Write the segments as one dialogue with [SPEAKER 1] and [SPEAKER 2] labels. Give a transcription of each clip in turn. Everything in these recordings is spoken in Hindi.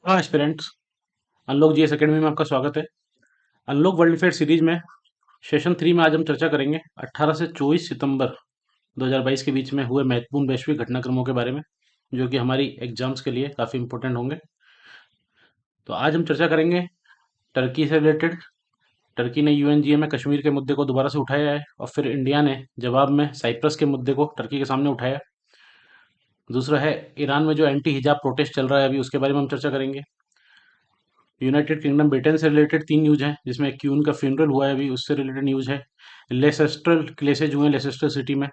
[SPEAKER 1] हाँ एस्पिरेंट्स, अनलॉक जीएस एकेडमी में आपका स्वागत है। अनलॉक वर्ल्ड फेयर सीरीज में सेशन 3 में आज हम चर्चा करेंगे 18 से 24 सितंबर 2022 के बीच में हुए महत्वपूर्ण वैश्विक घटनाक्रमों के बारे में, जो कि हमारी एग्जाम्स के लिए काफ़ी इंपॉर्टेंट होंगे। तो आज हम चर्चा करेंगे टर्की से रिलेटेड। टर्की ने यूएनजीए में कश्मीर के मुद्दे को दोबारा से उठाया है और फिर इंडिया ने जवाब में साइप्रस के मुद्दे को टर्की के सामने उठाया। दूसरा है ईरान में जो एंटी हिजाब प्रोटेस्ट चल रहा है अभी, उसके बारे में हम चर्चा करेंगे। यूनाइटेड किंगडम ब्रिटेन से रिलेटेड 3 न्यूज़ हैं, जिसमें क्यून का फ्यूनरल हुआ है अभी, उससे रिलेटेड न्यूज़ है। लेसेस्टर क्लेसेज हुए हैं लेसेस्टर सिटी में।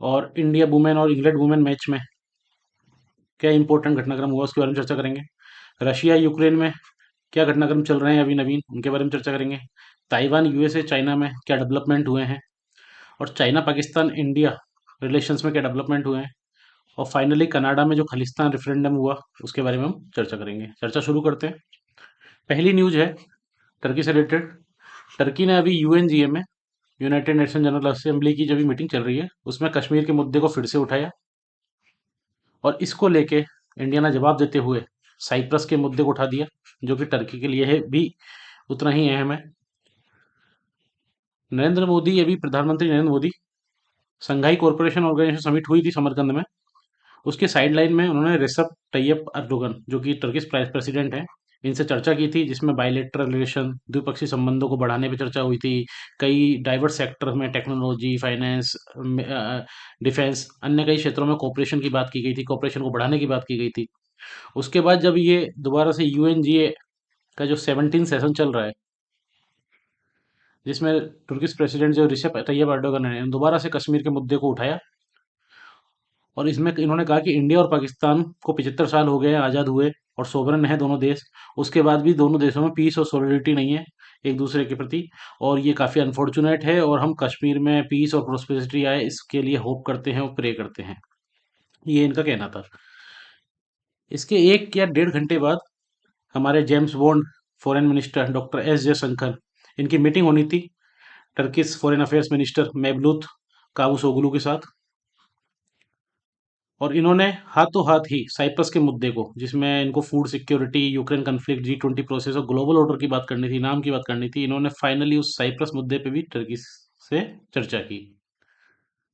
[SPEAKER 1] और इंडिया वुमेन और इंग्लैंड वुमेन मैच में क्या इंपॉर्टेंट घटनाक्रम हुआ उसके बारे में चर्चा करेंगे। रशिया यूक्रेन में क्या घटनाक्रम चल रहे हैं अभी नवीन, उनके बारे में चर्चा करेंगे। ताइवान यूएसए चाइना में क्या डेवलपमेंट हुए हैं। और चाइना पाकिस्तान इंडिया रिलेशंस में क्या डेवलपमेंट हुए हैं। और फाइनली कनाडा में जो खालिस्तान रेफरेंडम हुआ उसके बारे में हम चर्चा करेंगे। चर्चा शुरू करते हैं। पहली न्यूज़ है टर्की से रिलेटेड। टर्की ने अभी यूएनजीए में, यूनाइटेड नेशन जनरल असेंबली की जो भी मीटिंग चल रही है, उसमें कश्मीर के मुद्दे को फिर से उठाया। और इसको लेके इंडिया ने जवाब देते हुए साइप्रस के मुद्दे को उठा दिया, जो कि टर्की के लिए है भी उतना ही अहम है। नरेंद्र मोदी, अभी प्रधानमंत्री Narendra Modi, Shanghai corporation organisation summit हुई थी समरकंद में, उसके साइडलाइन में उन्होंने रेसेप तैयप अर्दोगन, जो कि टर्किश प्रेसिडेंट हैं, इनसे चर्चा की थी, जिसमें बायलेटरल रिलेशन, द्विपक्षीय संबंधों को बढ़ाने पर चर्चा हुई थी। कई डाइवर्स सेक्टर में टेक्नोलॉजी, फाइनेंस, डिफेंस, अन्य कई क्षेत्रों में कोऑपरेशन की बात की गई थी, कोऑपरेशन को बढ़ाने की बात की गई थी। उसके बाद जब ये दोबारा से यूएनजीए का जो 17 सेशन चल रहा है, जिसमें तुर्किश प्रेसिडेंट जो रिसेप तैयप अर्दोगन ने दोबारा से कश्मीर के मुद्दे को उठाया। और इसमें इन्होंने कहा कि इंडिया और पाकिस्तान को 75 साल हो गए हैं आज़ाद हुए, और सोवरन है दोनों देश। उसके बाद भी दोनों देशों में पीस और सॉलिडिटी नहीं है एक दूसरे के प्रति, और ये काफ़ी अनफॉर्चुनेट है। और हम कश्मीर में पीस और प्रोस्पेरिटी आए, इसके लिए होप करते हैं और प्रे करते हैं। ये इनका कहना था। इसके 1 या 1.5 घंटे बाद हमारे James bond foreign minister doctor S Jaishankar, इनकी मीटिंग होनी थी टर्किश फॉरेन अफेयर्स मिनिस्टर मेवलूत कावुसोगलू के साथ। और इन्होंने हाथों हाथ ही साइप्रस के मुद्दे को, जिसमें इनको food security, Ukraine conflict, G20 process और ग्लोबल ऑर्डर की बात करनी थी, नाम की बात करनी थी, इन्होंने फाइनली उस साइप्रस मुद्दे पे भी टर्की से चर्चा की।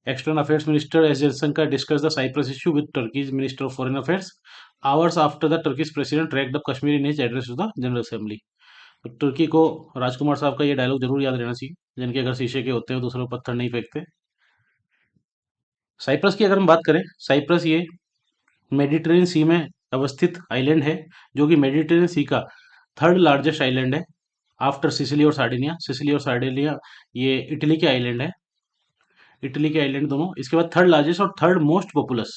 [SPEAKER 1] External affairs minister S Jaishankar discuss the Cyprus issue with Turkey's minister of foreign affairs hours after the Turkish president raked up Kashmir in his address to the general assembly. तो तुर्की को राजकुमार साहब का ये डायलॉग जरूर याद रहना चाहिए, जिनके घर शीशे के होते हैं वो दूसरों पर पत्थर नहीं फेंकते। साइप्रस की अगर हम बात करें, साइप्रस ये मेडिटेरेनियन सी में अवस्थित आइलैंड है, जो कि मेडिटेरेनियन सी का थर्ड लार्जेस्ट आइलैंड है आफ्टर सिसिली और सार्डिनिया। सिसिली और सार्डिनिया ये इटली के आइलैंड है, इटली के आइलैंड दोनों। इसके बाद थर्ड लार्जेस्ट और थर्ड मोस्ट पॉपुलस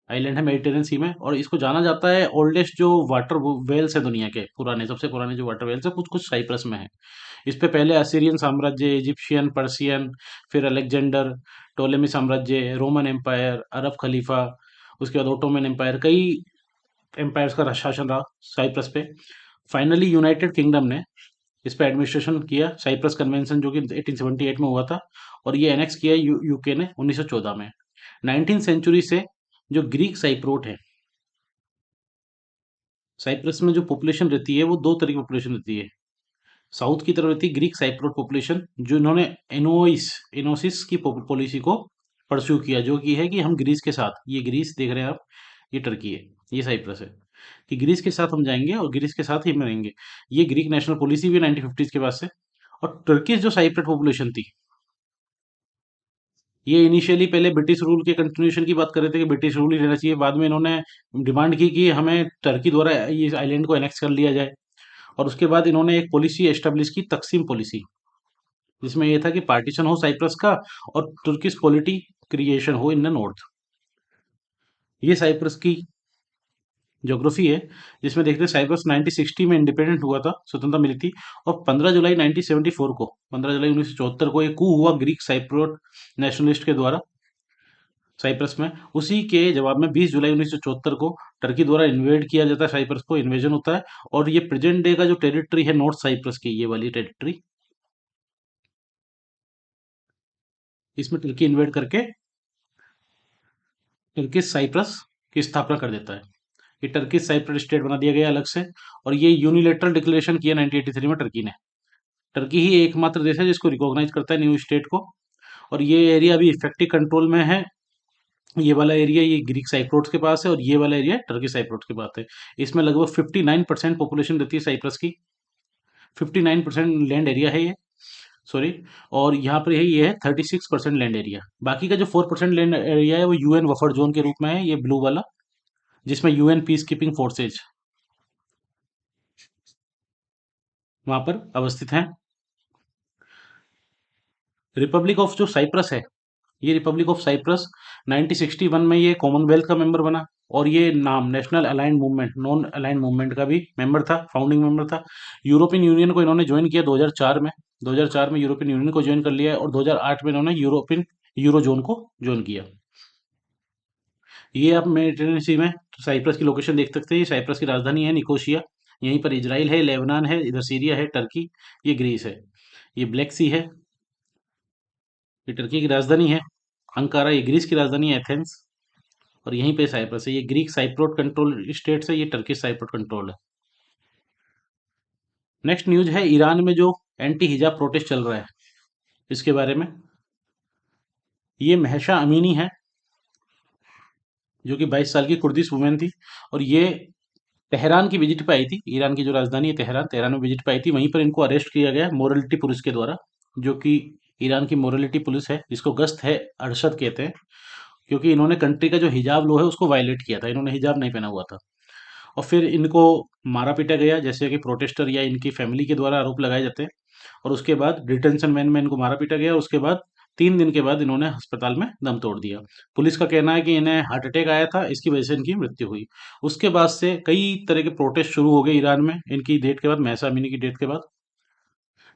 [SPEAKER 1] आइलैंड है मेडिटेरियन सी में। और इसको जाना जाता है ओल्डेस्ट जो वाटर वेल्स है दुनिया के, पुराने, सबसे पुराने जो वाटर वेल्स है, कुछ कुछ साइप्रस में है। इस पे पहले असीरियन साम्राज्य, इजिप्शियन, पर्सियन, फिर अलेक्जेंडर, टोलेमी साम्राज्य, रोमन एम्पायर, अरब खलीफा, उसके बाद ओटोमन एम्पायर, कई एम्पायर्स का शासन रहा साइप्रस पे। फाइनली यूनाइटेड किंगडम ने इस पे एडमिनिस्ट्रेशन किया, साइप्रस कन्वेंशन, जो कि 1878 में हुआ था। और ये एनेक्स किया यूके ने 1914 में। 19th सेंचुरी से जो ग्रीक साइप्रोट है, साइप्रस में जो पॉपुलेशन रहती है वो दो तरह की पॉपुलेशन रहती है। साउथ की तरफ रहती है ग्रीक साइप्रोट पॉपुलेशन, जो इन्होंने इनोसिस की पॉलिसी को परस्यू किया, जो कि है कि हम ग्रीस के साथ, ये ग्रीस देख रहे हैं आप, ये टर्की है, ये साइप्रस है, कि ग्रीस के साथ हम जाएंगे और ग्रीस के साथ ही हम रहेंगे। ये ग्रीक नेशनल पॉलिसी भी 1950s के बाद से। और टर्किश जो साइप्रेट पॉपुलेशन थी, ये इनिशियली पहले ब्रिटिश रूल के कंटिन्यूएशन की बात कर रहे थे कि ब्रिटिश रूल ही रहना चाहिए। बाद में इन्होंने डिमांड की कि हमें टर्की द्वारा ये आइलैंड को एनेक्स कर लिया जाए। और उसके बाद इन्होंने एक पॉलिसी एस्टेब्लिश की, तकसीम पॉलिसी, जिसमें ये था कि पार्टीशन हो साइप्रस का और तुर्किश पॉलिटी क्रिएशन हो इन द नॉर्थ। ये साइप्रस की ज्योग्राफी है, जिसमें देखते हैं साइप्रस 1960 में इंडिपेंडेंट हुआ था, स्वतंत्रता मिली थी। और 15 जुलाई 1974 को, 15 जुलाई 1974 को एक कू हुआ ग्रीक साइप्रोट नेशनलिस्ट के द्वारा साइप्रस में। उसी के जवाब में 20 जुलाई 1974 को टर्की द्वारा इन्वेड किया जाता है, साइप्रस को इन्वेजन होता है। और ये प्रेजेंट डे का जो टेरिटरी है नॉर्थ साइप्रस की, ये वाली टेरिटरी, इसमें टर्की इन्वेड करके टर्की साइप्रस की स्थापना कर देता है। ये टर्की साइप्रस स्टेट बना दिया गया अलग से। और ये यूनिलेटरल डिक्लेरेशन किया 1983 में टर्की ने। टर्की ही एकमात्र देश है जिसको रिकॉग्नाइज करता है न्यू स्टेट को। और ये एरिया अभी इफेक्टिव कंट्रोल में है। ये वाला एरिया ये ग्रीक साइप्रोट्स के पास है और ये वाला एरिया टर्की साइप्रोट्स के पास है। इसमें लगभग 59% पॉपुलेशन रहती है साइप्रस की। 59% लैंड एरिया है ये, सॉरी। और यहाँ पर ये है 36% लैंड एरिया। बाकी का जो 4% लैंड एरिया है वो यूएन बफर जोन के रूप में है, ये ब्लू वाला, जिसमें यूएन पीस कीपिंग फोर्सेज वहां पर अवस्थित हैं। रिपब्लिक ऑफ जो साइप्रस है, ये रिपब्लिक ऑफ साइप्रस 1961 में ये कॉमनवेल्थ का मेंबर बना। और ये नाम national aligned movement, non aligned movement का भी मेंबर था, फाउंडिंग मेंबर था। यूरोपियन यूनियन को इन्होंने ज्वाइन किया 2004 में। 2004 में यूरोपियन यूनियन को ज्वाइन कर लिया है और 2008 में इन्होंने यूरोपियन यूरो जोन को ज्वाइन किया। ये आप मेडिटेरेनियन सी में साइप्रस की लोकेशन देख सकते हैं। ये साइप्रस की राजधानी है निकोशिया। यहीं पर इजराइल है, लेबनान है, इधर सीरिया है, टर्की, ये ग्रीस है। ये ब्लैक सी है, ये टर्की की राजधानी है। अंकारा ये ग्रीस की राजधानी है, एथेंस। और यहीं पे साइप्रस है, ये ग्रीक साइप्रोट कंट्रोल स्टेट है, ये टर्की साइप्रोट कंट्रोल है। नेक्स्ट न्यूज है ईरान में जो एंटी हिजाब प्रोटेस्ट चल रहा है, इसके बारे में। ये महशा अमीनी है, जो कि 22 साल की कुर्दिश वुमेन थी। और ये तेहरान की विजिट पे आई थी। ईरान की जो राजधानी है तेहरान, तेहरान में विजिट पे आई थी। वहीं पर इनको अरेस्ट किया गया मोरलिटी पुलिस के द्वारा, जो कि ईरान की मोरलिटी पुलिस है, जिसको गश्त है अरशद कहते हैं। क्योंकि इन्होंने कंट्री का जो हिजाब लॉ है उसको वायलेट किया था, इन्होंने हिजाब नहीं पहना हुआ था। और फिर इनको मारा पीटा गया, जैसे कि प्रोटेस्टर या इनकी फैमिली के द्वारा आरोप लगाए जाते हैं। और उसके बाद डिटेंशन वैन में इनको मारा पीटा गया। उसके बाद 3 दिन के बाद इन्होंने अस्पताल में दम तोड़ दिया। पुलिस का कहना है कि इन्हें हार्ट अटैक आया था, इसकी वजह से इनकी मृत्यु हुई। उसके बाद से कई तरह के प्रोटेस्ट शुरू हो गए ईरान में, इनकी डेथ के बाद, महसा अमीनी की डेथ के बाद।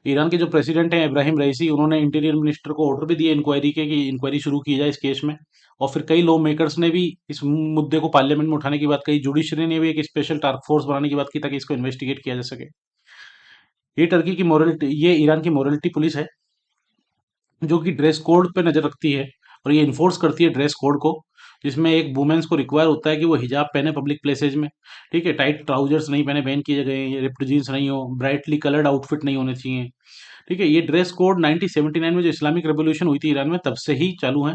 [SPEAKER 1] ईरान के जो प्रेसिडेंट हैं इब्राहिम रईसी, उन्होंने इंटीरियर मिनिस्टर को ऑर्डर भी दिए इंक्वायरी के, कि इंक्वायरी शुरू की जाए इस केस में। और फिर कई लॉ मेकर्स ने भी इस मुद्दे को पार्लियामेंट में उठाने की बात कही। जुडिशरी ने भी एक स्पेशल टास्क फोर्स बनाने की बात की ताकि इसको इन्वेस्टिगेट किया जा सके। ये टर्की की मोरलिटी, ये ईरान की मोरलिटी पुलिस है, जो कि ड्रेस कोड पे नजर रखती है और ये इन्फोर्स करती है ड्रेस कोड को, जिसमें एक वुमेन्स को रिक्वायर होता है कि वो हिजाब पहने पब्लिक प्लेसेज में। ठीक है, टाइट ट्राउजर्स नहीं पहने, बैन किए गए हैं, रिप्ड जीन्स नहीं हो, ब्राइटली कलर्ड आउटफिट नहीं होने चाहिए। ठीक है, ये ड्रेस कोड 1979 में जो इस्लामिक रेवोल्यूशन हुई थी ईरान में, तब से ही चालू है।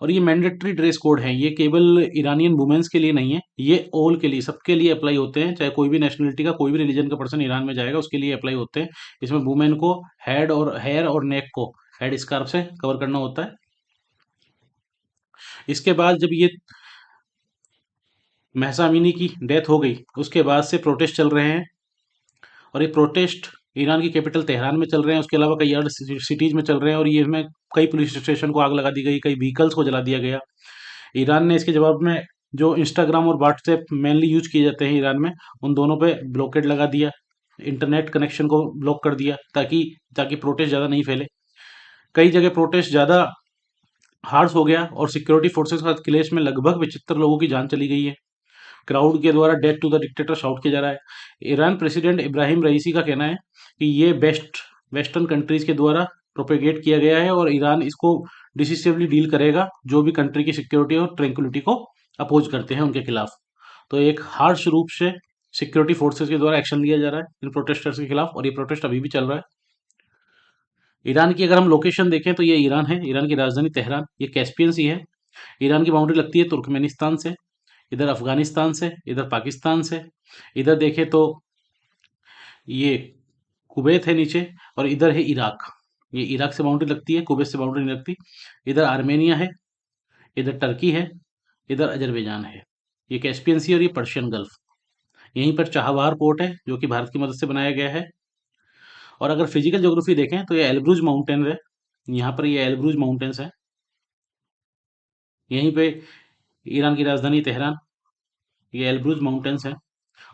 [SPEAKER 1] और ये मैंडेटरी ड्रेस कोड है, ये केवल ईरानियन वुमेन्स के लिए नहीं है, ये ऑल के लिए, सबके लिए अप्लाई होते हैं। चाहे कोई भी नेशनलिटी का, कोई भी रिलीजन का पर्सन ईरान में जाएगा उसके लिए अप्लाई होते हैं। इसमें वुमेन को हेड और हेयर और नेक को हेड स्कार्फ से कवर करना होता है। इसके बाद जब ये महसा अमीनी की डेथ हो गई, उसके बाद से प्रोटेस्ट चल रहे हैं। और ये प्रोटेस्ट ईरान की कैपिटल तेहरान में चल रहे हैं, उसके अलावा कई और सिटीज में चल रहे हैं। और ये इसमें कई पुलिस स्टेशन को आग लगा दी गई, कई व्हीकल्स को जला दिया गया। ईरान ने इसके जवाब में जो इंस्टाग्राम और व्हाट्सएप मेनली यूज किए जाते हैं ईरान में, उन दोनों पे ब्लॉकेड लगा दिया, इंटरनेट कनेक्शन को ब्लॉक कर दिया, ताकि ताकि प्रोटेस्ट ज़्यादा नहीं फैले। कई जगह प्रोटेस्ट ज़्यादा हार्श हो गया और सिक्योरिटी फोर्सेस का क्लेश में लगभग 75 लोगों की जान चली गई है। क्राउड के द्वारा death to the dictator shout किया जा रहा है। ईरान प्रेसिडेंट इब्राहिम रईसी का कहना है कि ये वेस्टर्न कंट्रीज के द्वारा प्रोपेगेट किया गया है और ईरान इसको डिसिसिवली डील करेगा, जो भी कंट्री की सिक्योरिटी और ट्रैंक्विलिटी को अपोज करते हैं उनके खिलाफ। तो एक हार्श रूप से सिक्योरिटी फोर्सेस के द्वारा एक्शन लिया जा रहा है इन प्रोटेस्टर्स के खिलाफ, और ये प्रोटेस्ट अभी भी चल रहा है। ईरान की अगर हम लोकेशन देखें तो ये ईरान है, ईरान की राजधानी तेहरान, ये कैस्पियन सी है। ईरान की बाउंड्री लगती है तुर्कमेनिस्तान से, इधर अफगानिस्तान से, इधर पाकिस्तान से। इधर देखें तो ये कुवैत है नीचे, और इधर है इराक। ये इराक से बाउंड्री लगती है, कुवैत से बाउंड्री नहीं लगती। इधर आर्मेनिया है, इधर टर्की है, इधर अजरबैजान है। ये कैस्पियन सी और ये पर्शियन गल्फ। यहीं पर चाहवार पोर्ट है, जो कि भारत की मदद से बनाया गया है। और अगर फिजिकल ज्योग्राफी देखें तो ये एल्ब्रूज माउंटेन है, यहाँ पर ये एल्ब्रूज माउंटेन्स है। यहीं पे ईरान की राजधानी तेहरान, ये एल्ब्रूज माउंटेन्स है।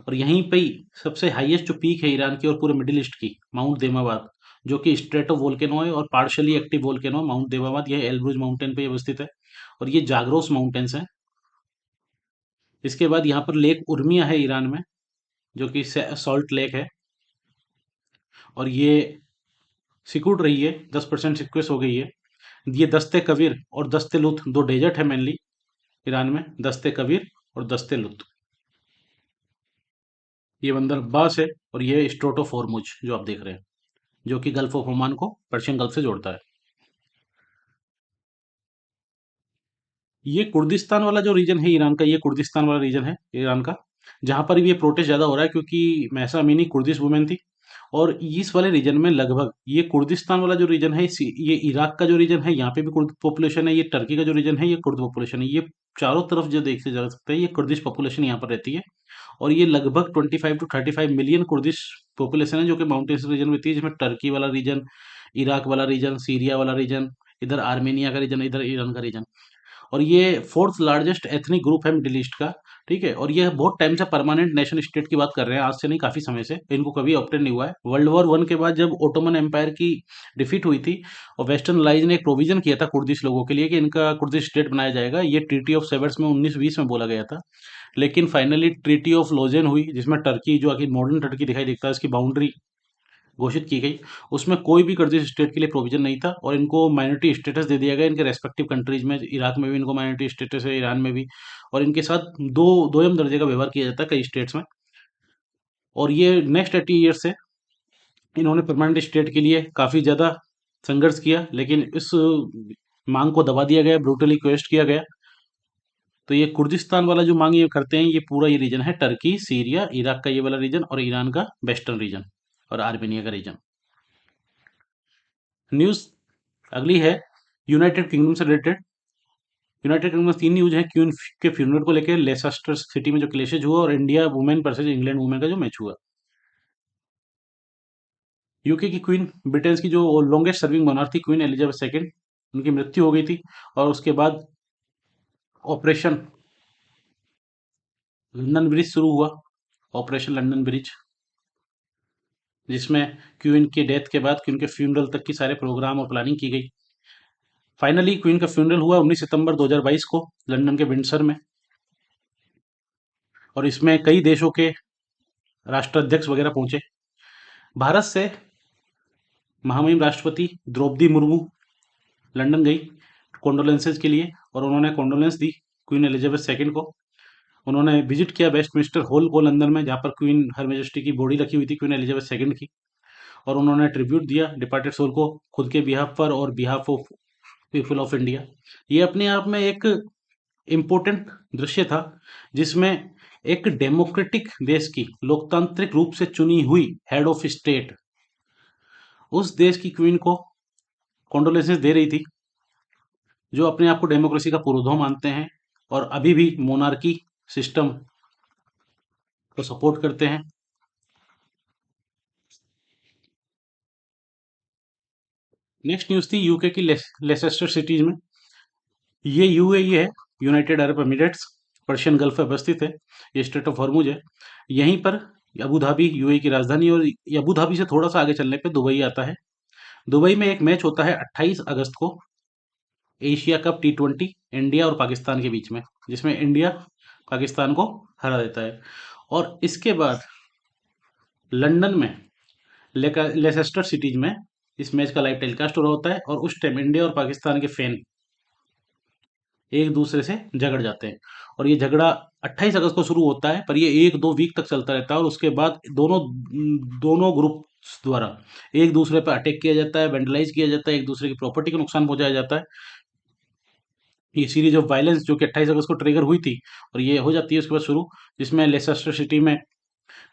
[SPEAKER 1] और यहीं पे ही सबसे हाईएस्ट जो पीक है ईरान की और पूरे मिडिल ईस्ट की, माउंट देमाबाद, जो कि स्ट्रेटो वोल्केनो है और पार्शियली एक्टिव वोल्केनो माउंट देमाबाद, यह एल्ब्रूज माउंटेन पे अवस्थित है। और ये जाग्रोस माउंटेन्स हैं। इसके बाद यहाँ पर लेक उर्मिया है ईरान में, जो कि सॉल्ट लेक है। और ये सिकुड़ रही है, 10% सिक्वेस हो गई है। ये दस्ते कबीर और दस्ते लुत, दो डेजर्ट है मेनली ईरान में, दस्ते कबीर और दस्ते लुत। ये बंदर अब्बास है, और ये स्ट्रोट ऑफ हॉर्मुज जो आप देख रहे हैं, जो कि गल्फ ऑफ ओमान को पर्शियन गल्फ से जोड़ता है। ये कुर्दिस्तान वाला जो रीजन है ईरान का, ये कुर्दिस्तान वाला रीजन है ईरान का, जहां पर भी ये प्रोटेस्ट ज्यादा हो रहा है, क्योंकि महसा अमीनी कुर्दिश वुमेन थी। और इस वाले रीजन में लगभग ये कुर्दिस्तान वाला जो रीजन है, ये इराक का जो रीजन है, यहाँ पे भी कुर्द पॉपुलेशन है। ये टर्की का जो रीजन है, ये कुर्द पॉपुलेशन है। ये चारों तरफ जो देखे जा सकते हैं, ये कुर्दिश पॉपुलेशन यहाँ पर रहती है। और ये लगभग 25 to 35 मिलियन कुर्दिश पॉपुलेशन है, जो कि माउंटेन्स रीजन में होती है, जिसमें टर्की वाला रीजन, इराक वाला रीजन, सीरिया वाला रीजन, इधर आर्मेनिया का रीजन, इधर ईरान का रीजन। और ये फोर्थ लार्जेस्ट एथनिक ग्रुप है मिडिल ईस्ट का। ठीक है, और ये बहुत टाइम से परमानेंट नेशन स्टेट की बात कर रहे हैं, आज से नहीं, काफी समय से इनको कभी ऑप्टेन नहीं हुआ है। वर्ल्ड वॉर 1 के बाद जब ओटोमन एम्पायर की डिफीट हुई थी, और वेस्टर्न लाइज ने एक प्रोविजन किया था कुर्दिश लोगों के लिए कि इनका कुर्दिश स्टेट बनाया जाएगा, ये ट्रीटी ऑफ सेवर्स में 1920 में बोला गया था। लेकिन फाइनली ट्रीटी ऑफ लोजेन हुई, जिसमें टर्की, जो आखिर मॉडर्न टर्की दिखाई देता है, इसकी बाउंड्री घोषित की गई। उसमें कोई भी कुर्दिश स्टेट के लिए प्रोविजन नहीं था, और इनको माइनॉरिटी स्टेटस दे दिया गया इनके रेस्पेक्टिव कंट्रीज में। इराक में भी इनको माइनॉरिटी स्टेटस है, ईरान में भी। और इनके साथ दोयम दर्जे का व्यवहार किया जाता है कई स्टेट्स में। और ये नेक्स्ट 80 ईयर्स से इन्होंने परमानेंट स्टेट के लिए काफी ज्यादा संघर्ष किया, लेकिन इस मांग को दबा दिया गया, ब्रूटली क्वेश्चन किया गया। तो ये कुर्दिस्तान वाला जो मांग ये करते हैं, ये पूरा ये रीजन है, टर्की, सीरिया, इराक का ये वाला रीजन, और ईरान का वेस्टर्न रीजन, और आर्मेनिया का रीजन। न्यूज अगली है यूनाइटेड किंगडम से रिलेटेड। यूनाइटेड किंगडम में 3 न्यूज है। क्वीन के फ्यूनरल को लेकर लेसेस्टर सिटी में जो क्लेशेज हुआ, और India women versus England women का जो मैच हुआ। यूके की क्वीन, ब्रिटेन की जो लॉन्गेस्ट सर्विंग मोनार्क थी, क्वीन एलिजाबेथ सेकंड, उनकी मृत्यु हो गई थी। और उसके बाद ऑपरेशन लंदन ब्रिज शुरू हुआ, ऑपरेशन लंदन ब्रिज, जिसमें क्वीन की डेथ के बाद क्वीन के फ्यूनरल तक की सारे प्रोग्राम और प्लानिंग की गई। फाइनली क्वीन का फ्यूनरल हुआ 19 सितंबर 2022 को लंदन के विंडसर में। और इसमें कई देशों के राष्ट्राध्यक्ष वगैरह पहुंचे। भारत से महामहिम राष्ट्रपति द्रौपदी मुर्मू लंदन गई कॉन्डोलेंसेज के लिए, और उन्होंने कॉन्डोलेंस दी क्वीन एलिजाबेथ सेकंड को। उन्होंने विजिट किया वेस्टमिंस्टर हॉल को लंदन में, जहाँ पर क्वीन हर मेजेस्टी की बॉडी रखी हुई थी, क्वीन एलिजाबेथ सेकंड की। और उन्होंने ट्रिब्यूट दिया डिपार्टेड सोल को, खुद के बिहाफ पर और behalf of people of India. ये अपने आप में एक इम्पोर्टेंट दृश्य था, जिसमें एक डेमोक्रेटिक देश की लोकतांत्रिक रूप से चुनी हुई हेड ऑफ स्टेट उस देश की क्वीन को कॉन्डोलेंसेस दे रही थी, जो अपने आप को डेमोक्रेसी का पुरोधा मानते हैं, और अभी भी मोनार्की सिस्टम को सपोर्ट करते हैं। नेक्स्ट न्यूज थी यूके की लेसेस्टर सिटीज में। ये यूएई है, United Arab Emirates, Persian gulf में अवस्थित है। ये स्टेट ऑफ हॉर्मुज है। यहीं पर अबू धाबी यूएई की राजधानी, और ये अबू धाबी से थोड़ा सा आगे चलने पे दुबई आता है। दुबई में एक मैच होता है 28 अगस्त को, एशिया कप T20 इंडिया और पाकिस्तान के बीच में, जिसमें इंडिया पाकिस्तान को हरा देता है। और इसके बाद लंदन में लेसेस्टर सिटीज में इस मैच का लाइव टेलीकास्ट हो रहा होता है, और उस टाइम इंडिया और पाकिस्तान के फैन एक दूसरे से झगड़ जाते हैं। और ये झगड़ा 28 अगस्त को शुरू होता है, पर ये 1-2 वीक तक चलता रहता है, और उसके बाद दोनों दोनों ग्रुप द्वारा एक दूसरे पर अटैक किया जाता है, वेंडलाइज किया जाता है, एक दूसरे की प्रॉपर्टी को नुकसान पहुंचाया जाता है। ये सीरीज ऑफ वायलेंस जो कि 28 अगस्त को ट्रिगर हुई थी, और ये हो जाती है उसके बाद शुरू, जिसमें लेसेस्टर सिटी में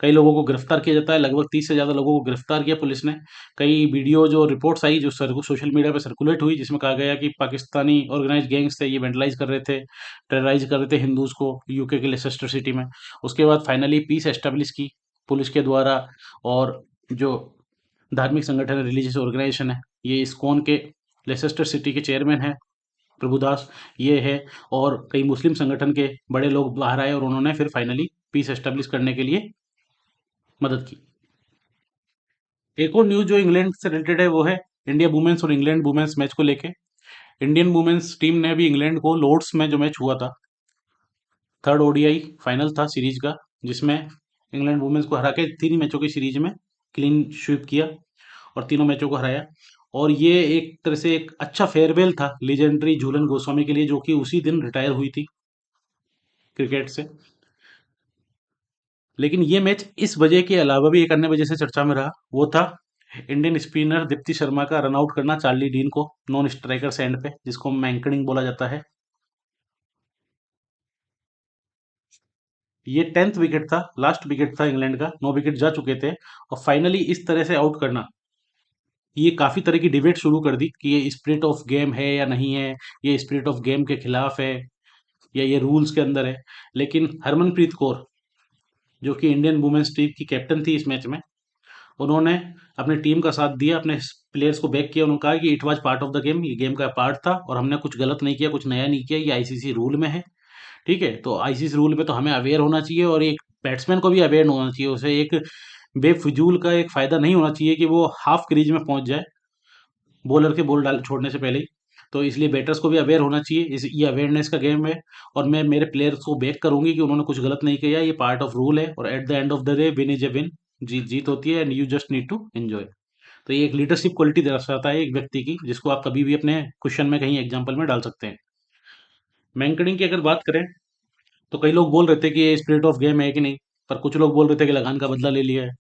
[SPEAKER 1] कई लोगों को गिरफ्तार किया जाता है। लगभग 30 से ज़्यादा लोगों को गिरफ्तार किया पुलिस ने। कई वीडियो जो रिपोर्ट्स आई, जो सोशल मीडिया पे सर्कुलेट हुई, जिसमें कहा गया कि पाकिस्तानी ऑर्गेनाइज गैंग्स थे, ये वेंडलाइज कर रहे थे, टेरराइज कर रहे थे हिंदूज को यूके के लेसेस्टर सिटी में। उसके बाद फाइनली पीस एस्टेब्लिश की पुलिस के द्वारा। और जो धार्मिक संगठन है, रिलीजियस ऑर्गेनाइजेशन है, ये इस्कॉन के लेसेस्टर सिटी के चेयरमैन है प्रभुदास, ये है। और कई मुस्लिम संगठन के बड़े लोग बाहर आए, और उन्होंने फिर फाइनली पीस एस्टेब्लिश करने के लिए मदद की। एक और न्यूज जो इंग्लैंड से रिलेटेड है, वो है इंडिया वुमेन्स और इंग्लैंड वुमेन्स मैच को लेके। इंडियन वुमेन्स टीम ने अभी इंग्लैंड को लॉर्ड्स में जो मैच हुआ था, थर्ड ओडीआई फाइनल था सीरीज का, जिसमें इंग्लैंड वुमेन्स को हरा के 3 मैचों की सीरीज में क्लीन स्वीप किया, और तीनों मैचों को हराया। और ये एक तरह से एक अच्छा फेयरवेल था लीजेंडरी झूलन गोस्वामी के लिए, जो कि उसी दिन रिटायर हुई थी क्रिकेट से। लेकिन ये मैच इस वजह के अलावा भी एक अन्य वजह से चर्चा में रहा, वो था इंडियन स्पिनर दीप्ति शर्मा का रन आउट करना चार्ली डीन को नॉन स्ट्राइकर से एंड पे, जिसको मैंकडिंग बोला जाता है। ये 10th विकेट था, लास्ट विकेट था इंग्लैंड का, 9 विकेट जा चुके थे, और फाइनली इस तरह से आउट करना, ये काफी तरह की डिबेट शुरू कर दी कि ये स्पिरिट ऑफ गेम है या नहीं है, ये स्पिरिट ऑफ गेम के खिलाफ है, या ये रूल्स के अंदर है। लेकिन हरमनप्रीत कौर, जो कि इंडियन वुमेन्स टीम की कैप्टन थी इस मैच में, उन्होंने अपनी टीम का साथ दिया, अपने प्लेयर्स को बैक किया, उन्होंने कहा कि it was part of the game, ये गेम का पार्ट था और हमने कुछ गलत नहीं किया, कुछ नया नहीं किया, ये आईसीसी रूल में है। ठीक है, तो आईसीसी रूल में तो हमें अवेयर होना चाहिए, और एक बैट्समैन को भी अवेयर होना चाहिए, उसे एक बेफिजूल का एक फायदा नहीं होना चाहिए कि वो हाफ क्रीज में पहुंच जाए बॉलर के बॉल डाल छोड़ने से पहले ही। तो इसलिए बैटर्स को भी अवेयर होना चाहिए, इस ये अवेयरनेस का गेम है, और मैं मेरे प्लेयर्स को बैक करूंगी कि उन्होंने कुछ गलत नहीं किया, ये पार्ट ऑफ रूल है, और at the end of the day win is a win, जीत जीत होती है, and you just need to enjoy. तो ये एक लीडरशिप क्वालिटी दर्शाता है एक व्यक्ति की, जिसको आप कभी भी अपने क्वेश्चन में कहीं एग्जाम्पल में डाल सकते हैं। मैंकडिंग की अगर बात करें, तो कई लोग बोल रहे थे कि ये स्पिरिट ऑफ गेम है कि नहीं, पर कुछ लोग बोल रहे थे कि लगान का बदला ले लिया है।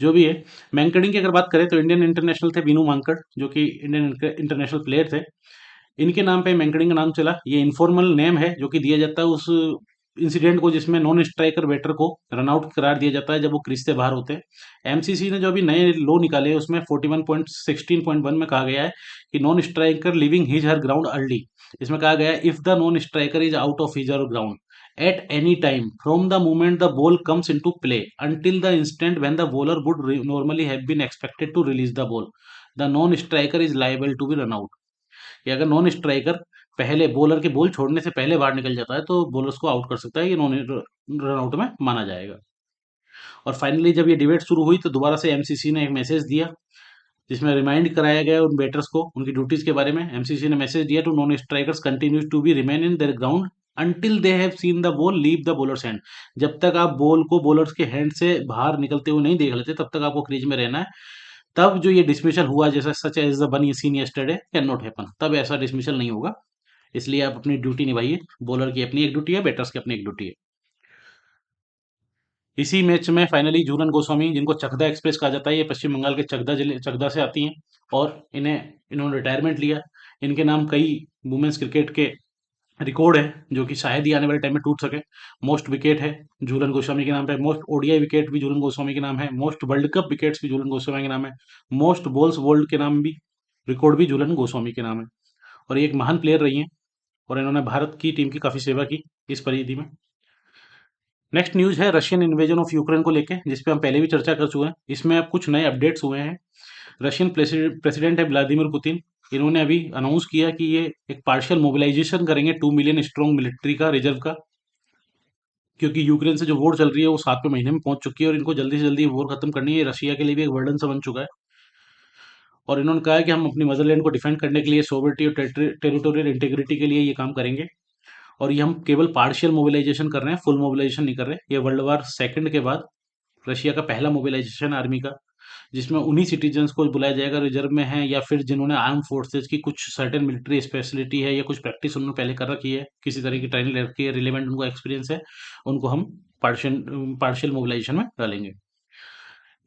[SPEAKER 1] जो भी है, मैंकडिंग की अगर बात करें तो इंडियन इंटरनेशनल थे बीनू मांकड़, जो कि इंडियन इंटरनेशनल प्लेयर थे। इनके नाम पे मैंकडिंग का नाम चला, ये इनफॉर्मल नेम है जो कि दिया जाता है उस इंसिडेंट को जिसमें नॉन स्ट्राइकर बैटर को रन आउट करार दिया जाता है जब वो क्रीज से बाहर होते हैं। एमसीसी ने जो अभी नए लॉ निकाले हैं उसमें 41.16.1 में कहा गया है कि non striker living his her ground early, इसमें कहा गया है if the non striker is out of his her ground at any time from the moment the ball comes into play until the instant when the bowler would normally have been expected to release the ball, the non striker is liable to be run out। कि अगर नॉन स्ट्राइकर पहले बॉलर के बॉल छोड़ने से पहले बाहर निकल जाता है तो बॉलर्स को आउट कर सकता है, ये नॉन रन आउट में माना जाएगा। और फाइनली जब ये डिबेट शुरू हुई तो दोबारा से एमसीसी ने एक मैसेज दिया, जिसमें रिमाइंड कराया गया उन बैटर्स को उनकी ड्यूटीज के बारे में। एमसीसी ने मैसेज दिया to non strikers continues to be remain in their ground until they have seen the ball leave the bowler's hand. जब तक आप बॉल को बॉलर्स के हैंड से बाहर निकलते हुए नहीं देख लेते तब तक आपको क्रीज में रहना है। तब जो ये डिसमिसल हुआ, जैसा such as the one seen yesterday can not happen, तब ऐसा डिसमिसल नहीं होगा। इसलिए आप अपनी ड्यूटी निभाइए, बॉलर की अपनी एक ड्यूटी है, बैटर्स की अपनी एक ड्यूटी है। इसी मैच में फाइनली झूलन गोस्वामी, जिनको चकदा एक्सप्रेस कहा जाता है, ये पश्चिम बंगाल के चकदा जिले चकदा से आती हैं, और इन्होंने रिटायरमेंट लिया। इनके नाम कई वुमेन्स क्रिकेट के रिकॉर्ड है जो कि शायद ही आने वाले टाइम में टूट सके। मोस्ट विकेट है झूलन गोस्वामी के नाम पे, मोस्ट ओडीआई विकेट भी झूलन गोस्वामी के नाम है, मोस्ट वर्ल्ड कप विकेट्स भी झूलन गोस्वामी के नाम है, मोस्ट बॉल्स वर्ल्ड के नाम भी, रिकॉर्ड भी झूलन गोस्वामी के नाम है। और ये एक महान प्लेयर रही हैं, और इन्होंने भारत की टीम की काफी सेवा की इस परिधि में। नेक्स्ट न्यूज है रशियन इन्वेजन ऑफ यूक्रेन को लेके, जिसपे हम पहले भी चर्चा कर चुके हैं। इसमें अब कुछ नए अपडेट्स हुए हैं। रशियन प्रेसिडेंट है व्लादिमीर पुतिन, इन्होंने अभी अनाउंस किया कि ये एक पार्शियल मोबिलाइजेशन करेंगे 2 मिलियन स्ट्रॉन्ग मिलिट्री का रिजर्व का, क्योंकि यूक्रेन से जो वॉर चल रही है वो 7वें महीने में पहुंच चुकी है और इनको जल्दी से जल्दी वॉर खत्म करनी है। रशिया के लिए भी एक वर्डन सा बन चुका है, और इन्होंने कहा है कि हम अपनी मदरलैंड को डिफेंड करने के लिए, सोवर्टी और टेरिटोरियल इंटीग्रिटी के लिए ये काम करेंगे। और ये हम केवल पार्शियल मोबिलाइजेशन कर रहे हैं, फुल मोबिलाइजेशन नहीं कर रहे। ये वर्ल्ड वार सेकंड के बाद रशिया का पहला मोबिलाइजेशन आर्मी का, जिसमें उन्हीं सिटीजन्स को बुलाया जाएगा रिजर्व में हैं, या फिर जिन्होंने आर्म फोर्सेज की कुछ सर्टेन मिलिट्री स्पेशलिटी है या कुछ प्रैक्टिस उन्होंने पहले कर रखी है, किसी तरह की ट्रेनिंग ले रखी है, रिलेवेंट उनको एक्सपीरियंस है, उनको हम पार्शियल पार्शियल मोबिलाइजेशन में डालेंगे।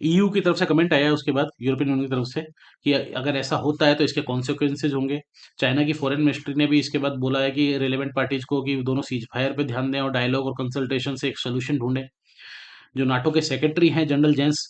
[SPEAKER 1] ईयू की तरफ से कमेंट आया है उसके बाद, यूरोपियन यूनियन की तरफ से, कि अगर ऐसा होता है तो इसके कॉन्सिक्वेंसेज होंगे। चाइना की फॉरेन मिनिस्ट्री ने भी इसके बाद बोला है कि रिलेवेंट पार्टीज को कि दोनों सीज फायर पे ध्यान दें और डायलॉग और कंसल्टेशन से एक सोल्यूशन ढूंढें। जो नाटो के सेक्रेटरी हैं जनरल जेंस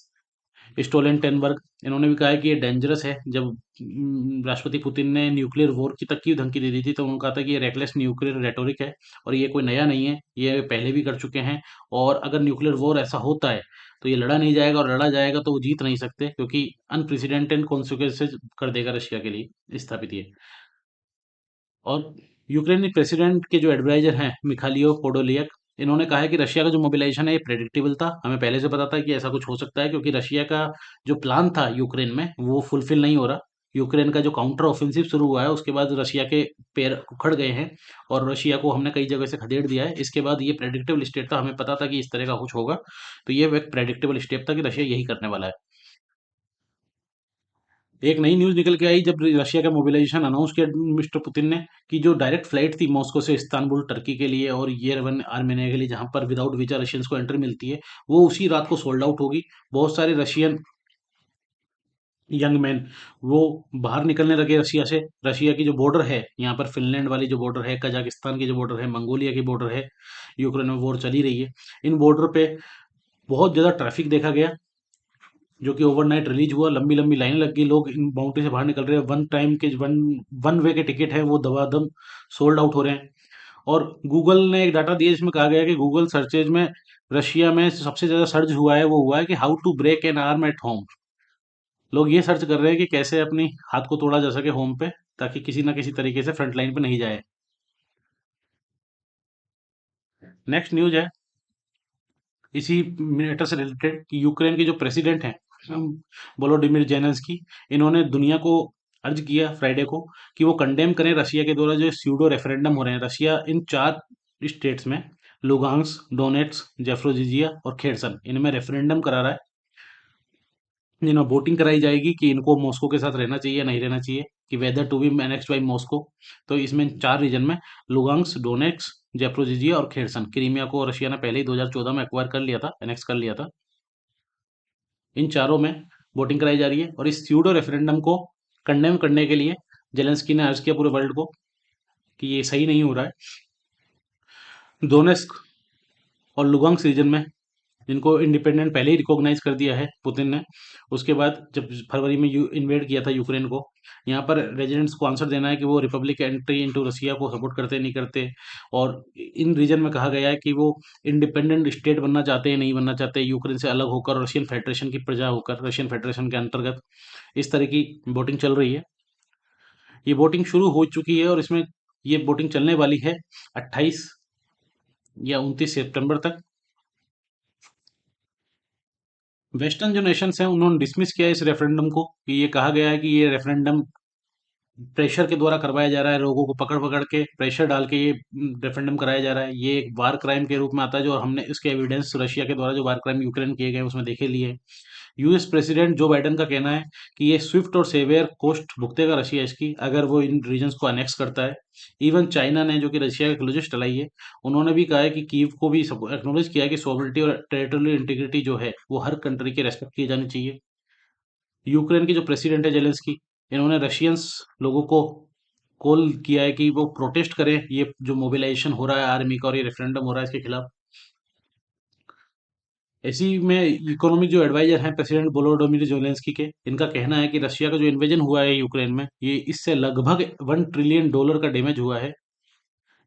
[SPEAKER 1] स्टोलेनटेनबर्ग, इन्होंने भी कहा है कि ये डेंजरस है। जब राष्ट्रपति पुतिन ने न्यूक्लियर वॉर की तक की धमकी दे दी थी तो उन्होंने कहा था कि ये रेकलेस न्यूक्लियर रेटोरिक है, और ये कोई नया नहीं है, ये पहले भी कर चुके हैं। और अगर न्यूक्लियर वॉर ऐसा होता है तो ये लड़ा नहीं जाएगा, और लड़ा जाएगा तो वो जीत नहीं सकते, क्योंकि अनप्रेसिडेंटेड कॉन्सिक्वेंसेज कर देगा रशिया के लिए स्थापित ये। और यूक्रेनी प्रेसिडेंट के जो एडवाइजर हैं मिखाइलो पोडोलियक, इन्होंने कहा है कि रशिया का जो मोबिलाइजेशन है ये प्रेडिक्टेबल था, हमें पहले से पता था कि ऐसा कुछ हो सकता है, क्योंकि रशिया का जो प्लान था यूक्रेन में वो फुलफिल नहीं हो रहा। यूक्रेन का जो काउंटर ऑफेंसिव शुरू हुआ है उसके बाद रशिया के पैर उखड़ गए हैं, और रशिया को हमने कई जगह से खदेड़ दिया है। इसके बाद ये प्रेडिक्टेबल स्टेप था, हमें पता था कि इस तरह का कुछ होगा, तो ये एक प्रेडिक्टेबल स्टेप था कि रशिया यही करने वाला है। एक नई न्यूज निकल के आई जब रशिया का मोबिलाइजेशन अनाउंस किया मिस्टर पुतिन ने, कि जो डायरेक्ट फ्लाइट थी मॉस्को से इस्तांबुल टर्की के लिए और येरेवन आर्मेनिया के लिए, जहां पर विदाउट वीजा रशियंस को एंट्री मिलती है, वो उसी रात को सोल्ड आउट होगी। बहुत सारे रशियन यंग मैन वो बाहर निकलने लगे रशिया से। रशिया की जो बॉर्डर है, यहाँ पर फिनलैंड वाली जो बॉर्डर है, कजाकिस्तान की जो बॉर्डर है, मंगोलिया की बॉर्डर है, यूक्रेन में वॉर चली रही है, इन बॉर्डर पे बहुत ज़्यादा ट्रैफिक देखा गया, जो कि ओवरनाइट रिलीज हुआ। लंबी लंबी लाइनें लग गई, लोग इन बाउंड्री से बाहर निकल रहे हैं। वन टाइम के वन वे के टिकट है वो दबादम सोल्ड आउट हो रहे हैं। और गूगल ने एक डाटा दिया जिसमें कहा गया है कि गूगल सर्चेज में रशिया में सबसे ज़्यादा सर्च हुआ है, वो हुआ है कि how to break an arm at home. लोग ये सर्च कर रहे हैं कि कैसे अपनी हाथ को तोड़ा जा सके होम पे, ताकि किसी ना किसी तरीके से फ्रंट लाइन पे नहीं जाए। नेक्स्ट न्यूज है इसी मैटर से रिलेटेड, कि यूक्रेन के जो प्रेसिडेंट हैं वोलोडिमिर जेलेंस्की, इन्होंने दुनिया को अर्ज किया फ्राइडे को कि वो कंडेम करें रशिया के द्वारा जो स्यूडो रेफरेंडम हो रहे हैं। रशिया इन 4 स्टेट्स में, लुगांस्क, डोनेट्स्क, ज़ैपोरिज़िया और खेर्सन, इनमें रेफरेंडम करा रहा है, जिनमें वोटिंग कराई जाएगी कि इनको मॉस्को के साथ रहना चाहिए या नहीं रहना चाहिए, कि whether to be managed by Moscow. तो इसमें 4 रीजन में, लुगांस्क, डोनेट्स्क, ज़ैपोरिज़िया और खेर्सन, क्रीमिया को रशिया ने पहले ही 2014 में एक्वायर कर लिया था, एनेक्स कर लिया था। इन चारों में वोटिंग कराई जा रही है, और इस स्यूडो रेफरेंडम को कंडेम करने के लिए जेलेंस्की ने अर्ज किया पूरे वर्ल्ड को कि ये सही नहीं हो रहा है। दोनेस्क और लुगांस्क रीजन में, जिनको इंडिपेंडेंट पहले ही रिकॉग्नाइज कर दिया है पुतिन ने, उसके बाद जब फरवरी में इन्वेड किया था यूक्रेन को, यहाँ पर रेजिडेंट्स को आंसर देना है कि वो रिपब्लिक एंट्री इनटू रशिया को सपोर्ट करते नहीं करते। और इन रीजन में कहा गया है कि वो इंडिपेंडेंट स्टेट बनना चाहते हैं नहीं बनना चाहते, यूक्रेन से अलग होकर, रशियन फेडरेशन की प्रजा होकर, रशियन फेडरेशन के अंतर्गत। इस तरह की वोटिंग चल रही है। ये वोटिंग शुरू हो चुकी है, और इसमें ये वोटिंग चलने वाली है 28 या 29 सितंबर तक। वेस्टर्न जो नेशंस हैं उन्होंने डिसमिस किया इस रेफरेंडम को, कि ये कहा गया है कि ये रेफरेंडम प्रेशर के द्वारा करवाया जा रहा है, लोगों को पकड़ पकड़ के प्रेशर डाल के ये रेफरेंडम कराया जा रहा है। ये एक वार क्राइम के रूप में आता है, जो हमने इसके एविडेंस रशिया के द्वारा जो वार क्राइम यूक्रेन किए गए उसमें देखे लिए। यूएस प्रेसिडेंट जो बाइडेन का कहना है कि ये स्विफ्ट और सेवियर कॉस्ट भुगतेगा रशिया इसकी, अगर वो इन रीजन्स को अनेक्स करता है। इवन चाइना ने, जो कि रशिया का क्लोजेस्ट अलाई है, उन्होंने भी कहा है कि कीव को भी एक्नोलेज किया है कि सॉवरेनिटी और टेरिटोरियल इंटीग्रिटी जो है वो हर कंट्री की रेस्पेक्ट की जानी चाहिए। यूक्रेन के जो प्रेसिडेंट है जेलेंस्की, इन्होंने रशियंस लोगों को कॉल किया है कि वो प्रोटेस्ट करें ये जो मोबिलाइजेशन हो रहा है आर्मी का और ये रेफरेंडम हो रहा है इसके खिलाफ। इसी में इकोनॉमिक जो एडवाइजर हैं प्रेसिडेंट वोलोडोमिर जेलेंस्की के, इनका कहना है कि रशिया का जो इन्वेजन हुआ है यूक्रेन में, ये इससे लगभग $1 ट्रिलियन का डैमेज हुआ है,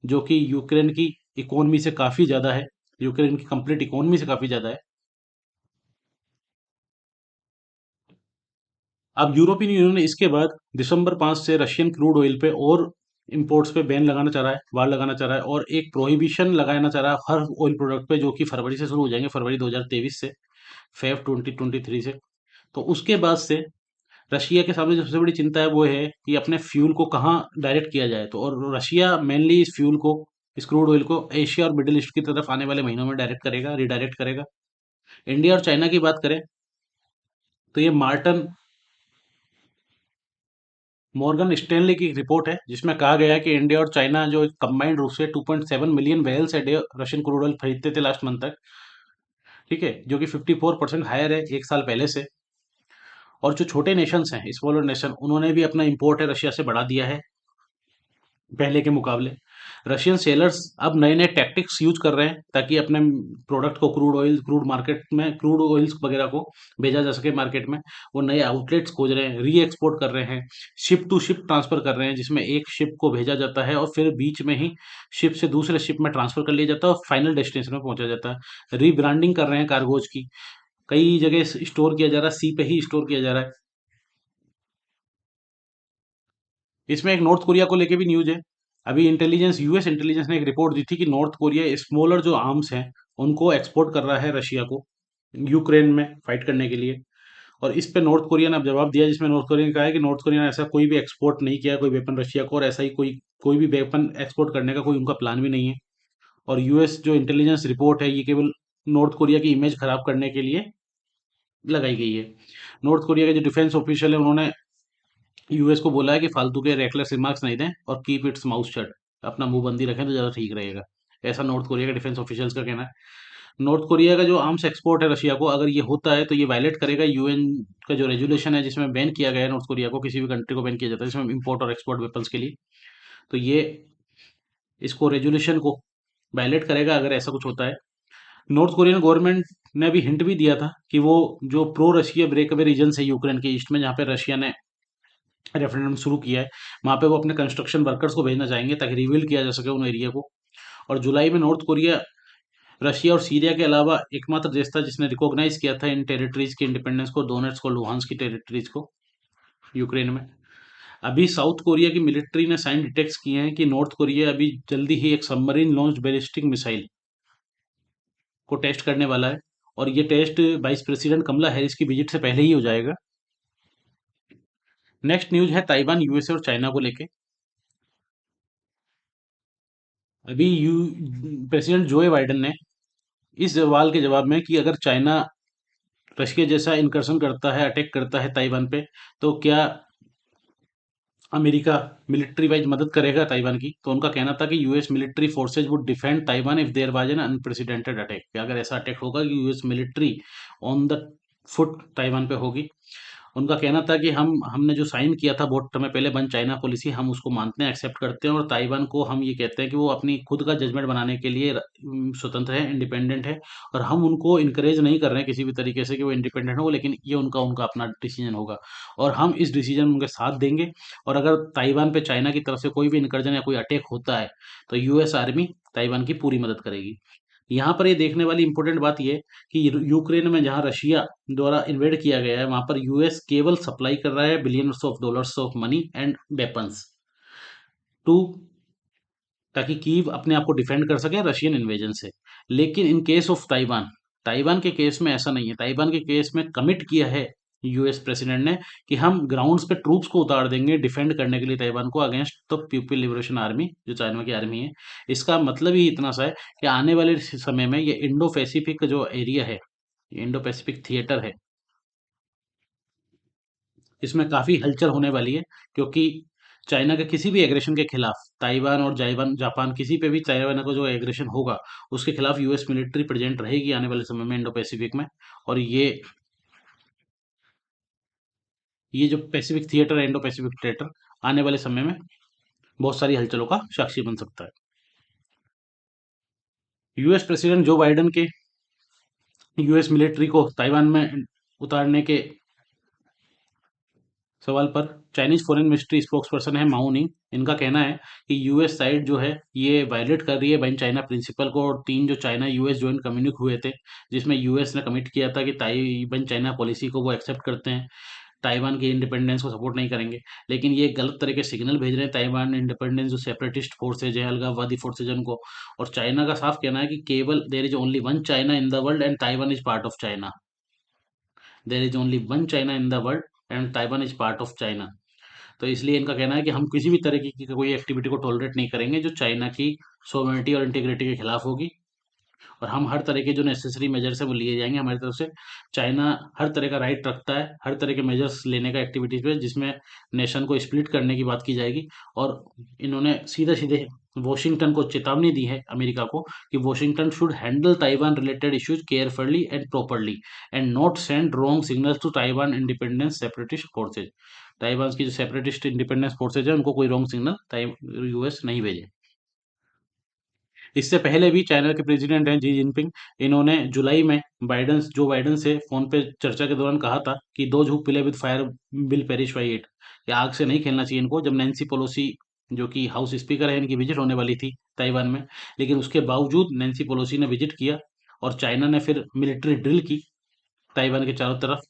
[SPEAKER 1] जो कि यूक्रेन की इकोनॉमी से काफ़ी ज़्यादा है, यूक्रेन की कंप्लीट इकोनॉमी से काफ़ी ज़्यादा है। अब यूरोपियन यूनियन ने इसके बाद दिसंबर 5 से रशियन क्रूड ऑयल पे और इंपोर्ट्स पे बैन लगाना चाह रहा है, बाड़ लगाना चाह रहा है, और एक प्रोहिबिशन लगाना चाह रहा है हर ऑयल प्रोडक्ट पे, जो कि फरवरी से शुरू हो जाएंगे, फरवरी 2023 से, फेब 2023 से। तो उसके बाद से रशिया के सामने जो सबसे बड़ी चिंता है वो है कि अपने फ्यूल को कहाँ डायरेक्ट किया जाए। तो और रशिया मेनली इस फ्यूल को, इस क्रूड ऑयल को एशिया और मिडिल ईस्ट की तरफ आने वाले महीनों में डायरेक्ट करेगा, रिडायरेक्ट करेगा। इंडिया और चाइना की बात करें तो ये मार्टन मॉर्गन स्टैनली की रिपोर्ट है, जिसमें कहा गया है कि इंडिया और चाइना जो कंबाइंड रूप से 2.7 million barrels day Russian crude oil खरीदते थे लास्ट मंथ तक, ठीक है, जो कि 54% हायर है एक साल पहले से। और जो छोटे नेशंस हैं, स्मॉलर नेशन, उन्होंने भी अपना इंपोर्ट है रशिया से बढ़ा दिया है पहले के मुकाबले। रशियन सेलर्स अब नए नए टैक्टिक्स यूज कर रहे हैं ताकि अपने प्रोडक्ट को, क्रूड ऑयल, क्रूड मार्केट में क्रूड ऑयल्स वगैरह को भेजा जा सके मार्केट में। वो नए आउटलेट्स खोज रहे हैं, री एक्सपोर्ट कर रहे हैं, शिप टू शिप ट्रांसफर कर रहे हैं, जिसमें एक शिप को भेजा जाता है और फिर बीच में ही शिप से दूसरे शिप में ट्रांसफर कर लिया जाता है और फाइनल डेस्टिनेशन में पहुंचा जाता है। रीब्रांडिंग कर रहे हैं कार्गोज की, कई जगह स्टोर किया जा रहा है, सी पे ही स्टोर किया जा रहा है। इसमें एक नॉर्थ कोरिया को लेके भी न्यूज है। अभी इंटेलिजेंस, यूएस इंटेलिजेंस ने एक रिपोर्ट दी थी कि नॉर्थ कोरिया स्मॉलर जो आर्म्स हैं उनको एक्सपोर्ट कर रहा है रशिया को, यूक्रेन में फाइट करने के लिए। और इस पे नॉर्थ कोरिया ने अब जवाब दिया, जिसमें नॉर्थ कोरिया ने कहा है कि नॉर्थ कोरिया ने ऐसा कोई भी एक्सपोर्ट नहीं किया कोई वेपन रशिया को, और ऐसा ही कोई कोई भी वेपन एक्सपोर्ट करने का कोई उनका प्लान भी नहीं है। और यूएस जो इंटेलिजेंस रिपोर्ट है ये केवल नॉर्थ कोरिया की इमेज खराब करने के लिए लगाई गई है। नॉर्थ कोरिया के जो डिफेंस ऑफिशियल है उन्होंने यूएस को बोला है कि फालतू के रेकलेस रिमार्क्स नहीं दें और कीप इट्स माउथ शट, अपना मुंह बंदी रखें तो ज़्यादा ठीक रहेगा। ऐसा नॉर्थ कोरिया के डिफेंस ऑफिशियल्स का कहना है। नॉर्थ कोरिया का जो आर्म्स एक्सपोर्ट है रशिया को, अगर ये होता है तो ये वायलेट करेगा यूएन का जो रेजुलेशन है जिसमें बैन किया गया है नॉर्थ कोरिया को, किसी भी कंट्री को बैन किया जाता है जिसमें इंपोर्ट और एक्सपोर्ट वेपन्स के लिए। तो ये इसको रेजुलेशन को वायलेट करेगा अगर ऐसा कुछ होता है। नॉर्थ कोरियन गवर्नमेंट ने अभी हिंट भी दिया था कि वो जो प्रो रशिया ब्रेकअवे रीजन है यूक्रेन के ईस्ट में, जहाँ पे रशिया ने रेफरेंडम शुरू किया है, वहां पे वो अपने कंस्ट्रक्शन वर्कर्स को भेजना चाहेंगे ताकि रिवील किया जा सके उन एरिया को। और जुलाई में नॉर्थ कोरिया रशिया और सीरिया के अलावा एकमात्र देश था जिसने रिकॉग्नाइज किया था इन टेरिटरीज की इंडिपेंडेंस को, डोनेट्स्क और लुहांस की टेरिटरीज को, यूक्रेन में। अभी साउथ कोरिया की मिलिट्री ने साइन डिटेक्ट किए हैं कि नॉर्थ कोरिया अभी जल्दी ही एक सबमरीन लॉन्च बैलिस्टिक मिसाइल को टेस्ट करने वाला है। और ये test vice president Kamala Harris की विजिट से पहले ही हो जाएगा। नेक्स्ट न्यूज है ताइवान, यूएसए और चाइना को लेके। अभी प्रेसिडेंट जोए बाइडेन ने इस सवाल के जवाब में कि अगर चाइना रशिया जैसा इनकर्शन करता है, अटैक करता है ताइवान पे, तो क्या अमेरिका मिलिट्री वाइज मदद करेगा ताइवान की, तो उनका कहना था कि US military forces would defend Taiwan if there was an unprecedented attack, कि अगर ऐसा अटैक होगा कि US military on the foot Taiwan पे होगी। उनका कहना था कि हमने जो साइन किया था बहुत समय पहले वन चाइना पॉलिसी, हम उसको मानते हैं, एक्सेप्ट करते हैं, और ताइवान को हम ये कहते हैं कि वो अपनी खुद का जजमेंट बनाने के लिए स्वतंत्र है, इंडिपेंडेंट है। और हम उनको इनकरेज नहीं कर रहे हैं किसी भी तरीके से कि वो इंडिपेंडेंट हो, लेकिन ये उनका उनका अपना डिसीजन होगा और हम इस डिसीजन में उनके साथ देंगे। और अगर ताइवान पे चाइना की तरफ से कोई भी इनकर्जन या कोई अटैक होता है तो यूएस आर्मी ताइवान की पूरी मदद करेगी। यहाँ पर ये देखने वाली इंपॉर्टेंट बात ये कि यूक्रेन में जहाँ रशिया द्वारा इन्वेड किया गया है, वहां पर यूएस केवल सप्लाई कर रहा है billions of dollars of money and weapons to, ताकि कीव अपने आप को डिफेंड कर सके रशियन इन्वेजन से। लेकिन in case of Taiwan, Taiwan के केस में ऐसा नहीं है। ताइवान के केस में कमिट किया है यूएस प्रेसिडेंट ने कि हम ग्राउंड्स पे ट्रूप्स को उतार देंगे डिफेंड करने के लिए ताइवान को against the people liberation army, जो चाइना की आर्मी है। इसका मतलब ही इतना सा है कि आने वाले समय में ये इंडो पैसिफिक जो एरिया है, इंडो पैसिफिक थिएटर है, इसमें काफ़ी हलचल होने वाली है। क्योंकि चाइना के किसी भी एग्रेशन के खिलाफ ताइवान और जाइवान जापान, किसी पे भी चाइना को जो एग्रेशन होगा उसके खिलाफ यूएस मिलिट्री प्रेजेंट रहेगी आने वाले समय में इंडो पैसिफिक में। और ये जो पैसिफिक थिएटर है, इंडो पैसिफिक थिएटर, आने वाले समय में बहुत सारी हलचलों का साक्षी बन सकता है। यूएस प्रेसिडेंट जो बाइडेन के यूएस मिलिट्री को ताइवान में उतारने के सवाल पर Chinese foreign ministry spokes person है माओ निंग, इनका कहना है कि यूएस साइड जो है ये वायलेट कर रही है वन चाइना प्रिंसिपल को। और तीन जो चाइना यूएस ज्वाइंट कम्युनिक हुए थे जिसमें यूएस ने कमिट किया था कि ताई वन चाइना पॉलिसी को वो एक्सेप्ट करते हैं, ताइवान की इंडिपेंडेंस को सपोर्ट नहीं करेंगे। लेकिन ये गलत तरह के सिग्नल भेज रहे हैं ताइवान इंडिपेंडेंस जो सेपरेटिस्ट फोर्सेज है, अलगाववादी फोर्सेज है उनको। और चाइना का साफ कहना है कि केवल there is only one China in the world and Taiwan is part of China. There is only one China in the world and Taiwan is part of China. तो इसलिए इनका कहना है कि हम किसी भी तरह की कोई एक्टिविटी को टॉलरेट नहीं करेंगे जो चाइना की सोवरेनिटी और इंटीग्रिटी के खिलाफ होगी। और हम हर तरह के जो नेसेसरी मेजर्स है वो लिए जाएंगे हमारी तरफ से। चाइना हर तरह का राइट रखता है हर तरह के मेजर्स लेने का एक्टिविटीज पे, जिसमें नेशन को स्प्लिट करने की बात की जाएगी। और इन्होंने सीधे सीधे वॉशिंगटन को चेतावनी दी है, अमेरिका को, कि Washington should handle Taiwan related issues carefully and properly and not send wrong signals to Taiwan independence separatist forces. Taiwan की जो सेपरेटिस्ट इंडिपेंडेंस फोर्सेज है उनको कोई रॉन्ग सिग्नल यूएस नहीं भेजे। इससे पहले भी चाइना के प्रेसिडेंट हैं जी जिनपिंग, इन्होंने जुलाई में जो बाइडन से फोन पे चर्चा के दौरान कहा था कि those who play with fire will perish by it, कि आग से नहीं खेलना चाहिए इनको, जब नैन्सी पेलोसी जो कि हाउस स्पीकर है इनकी विजिट होने वाली थी ताइवान में। लेकिन उसके बावजूद नैन्सी पेलोसी ने विजिट किया और चाइना ने फिर मिलिट्री ड्रिल की ताइवान के चारों तरफ।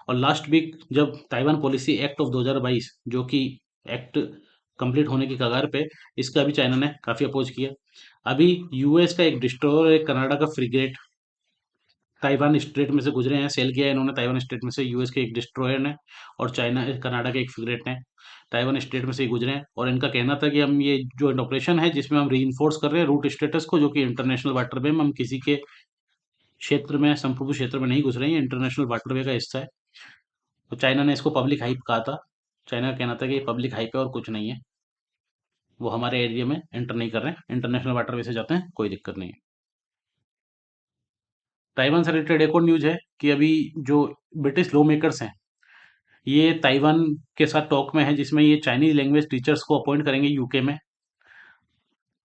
[SPEAKER 1] और लास्ट वीक जब ताइवान पॉलिसी एक्ट ऑफ 2022 जो कि एक्ट कंप्लीट होने की कगार पे, इसका भी चाइना ने काफी अपोज किया। अभी यूएस का एक डिस्ट्रॉयर और एक कनाडा का फ्रिगेट ताइवान स्ट्रेट में से गुजरे हैं, सेल किया है इन्होंने ताइवान स्ट्रेट में से, यूएस के एक डिस्ट्रॉयर ने और चाइना कनाडा के एक फ्रिगेट ने ताइवान स्ट्रेट में से ही गुजरे हैं। और इनका कहना था कि हम ये जो ऑपरेशन है जिसमें हम री कर रहे हैं रूट स्टेटस को, जो कि इंटरनेशनल वाटरवे में हम किसी के क्षेत्र में संप्रभु क्षेत्र में नहीं घुस रहे हैं, इंटरनेशनल वाटरवे का हिस्सा है। तो चाइना ने इसको पब्लिक हाइप कहा था। चाइना का कहना था कि ये पब्लिक हाईवे और कुछ नहीं है, वो हमारे एरिया में एंटर नहीं कर रहे हैं, इंटरनेशनल वाटरवे से जाते हैं, कोई दिक्कत नहीं है। ताइवान से रिलेटेड एक और न्यूज़ है कि अभी जो ब्रिटिश लॉ मेकर्स हैं, ये ताइवान के साथ टॉक में है, जिसमें ये चाइनीज लैंग्वेज टीचर्स को अपॉइंट करेंगे यूके में,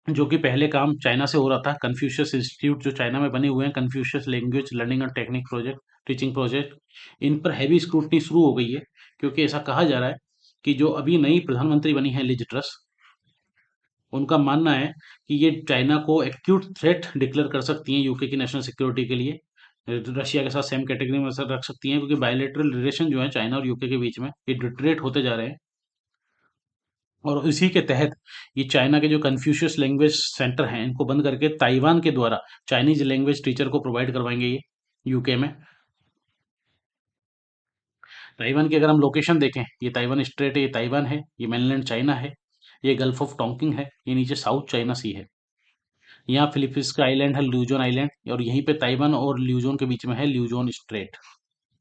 [SPEAKER 1] जो कि पहले काम चाइना से हो रहा था। कन्फ्यूशियस इंस्टीट्यूट जो चाइना में बने हुए हैं, Confucius language learning and technique project, teaching project, इन पर हैवी स्क्रूटनी शुरू हो गई है, क्योंकि ऐसा कहा जा रहा है कि जो अभी नई प्रधानमंत्री बनी है लिज ट्रस, उनका मानना है कि ये चाइना को एक्यूट थ्रेट डिक्लेयर कर सकती हैं यूके की नेशनल सिक्योरिटी के लिए, रशिया के साथ सेम कैटेगरी में रख सकती हैं, क्योंकि बायलैटरल रिलेशन जो है चाइना और यूके के बीच में ये डिटरेट होते जा रहे हैं। और इसी के तहत ये चाइना के जो कन्फ्यूशियस लैंग्वेज सेंटर हैं, इनको बंद करके ताइवान के द्वारा चाइनीज लैंग्वेज टीचर को प्रोवाइड करवाएंगे ये यूके में। ताइवान की अगर हम लोकेशन देखें, ये ताइवान स्ट्रेट है, ये ताइवान है, ये मेनलैंड चाइना है, ये गल्फ ऑफ टोंकिंग है, ये नीचे साउथ चाइना सी है, यहाँ फिलीपींस का आइलैंड है ल्यूजोन आइलैंड, और यहीं पे ताइवान और ल्यूजोन के बीच में है ल्यूजोन स्ट्रेट।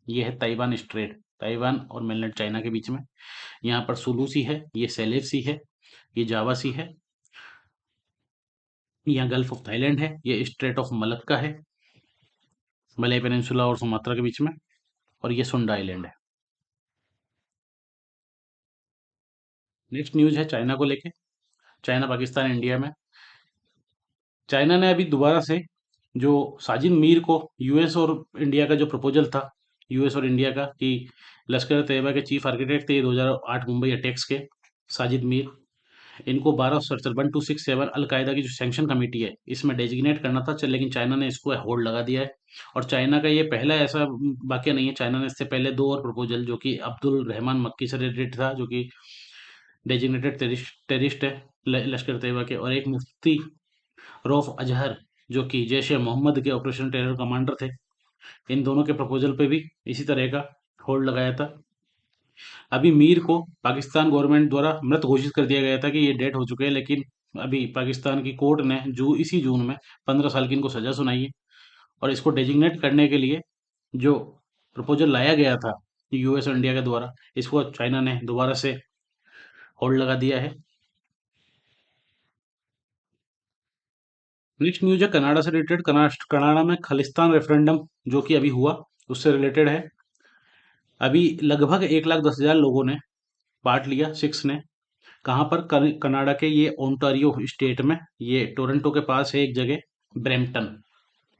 [SPEAKER 1] ये है ताइवान स्ट्रेट, ताइवान और मेनलैंड चाइना के बीच में। यहाँ पर सुलू सी है, ये सेलेव सी है, ये जावा सी है, यहाँ गल्फ ऑफ थाईलैंड है, ये स्ट्रेट ऑफ मलक्का है, मलय पेनिनसुला और सुमात्रा के बीच में, और ये सुंडा आइलैंड है। नेक्स्ट न्यूज है चाइना को लेके, चाइना पाकिस्तान इंडिया में। चाइना ने अभी दोबारा से जो साजिद मीर को, यूएस और इंडिया का जो प्रपोजल था, यूएस और इंडिया का, कि लश्कर तैयबा के चीफ आर्किटेक्ट थे ये 2008 मुंबई अटैक्स के, साजिद मीर, इनको 12 अलकायदा की जो सैंक्शन कमेटी है इसमें डेजिग्नेट करना था, लेकिन चाइना ने इसको होल्ड लगा दिया है। और चाइना का ये पहला ऐसा वाक्य नहीं है, चाइना ने इससे पहले दो और प्रपोजल, जो कि अब्दुल रहमान मक्की से रिलेटेड था, जो कि डेजिग्नेटेड टेररिस्ट है लश्कर तैयबा के, और एक मुफ्ती रऊफ अजहर, जो कि जैश ए मोहम्मद के ऑपरेशन टेरर कमांडर थे। इन दोनों के प्रपोजल पे भी इसी तरह का होल्ड लगाया था। अभी मीर को पाकिस्तान गवर्नमेंट द्वारा मृत घोषित कर दिया गया था कि ये डेड हो चुके हैं, लेकिन अभी पाकिस्तान की कोर्ट ने इसी जून में 15 साल की इनको सजा सुनाई है। और इसको डेजिग्नेट करने के लिए जो प्रपोजल लाया गया था यूएस और इंडिया के द्वारा, इसको चाइना ने दोबारा से होल्ड लगा दिया है। नेक्स्ट न्यूज है कनाडा से रिलेटेड। कनाडा में खालिस्तान रेफरेंडम जो कि अभी हुआ, उससे रिलेटेड है। अभी लगभग 1,10,000 लोगों ने पार्ट लिया, सिक्स ने। कहाँ पर? कनाडा के ये ओंटारियो स्टेट में, ये टोरंटो के पास है एक जगह, ब्रैम्पटन,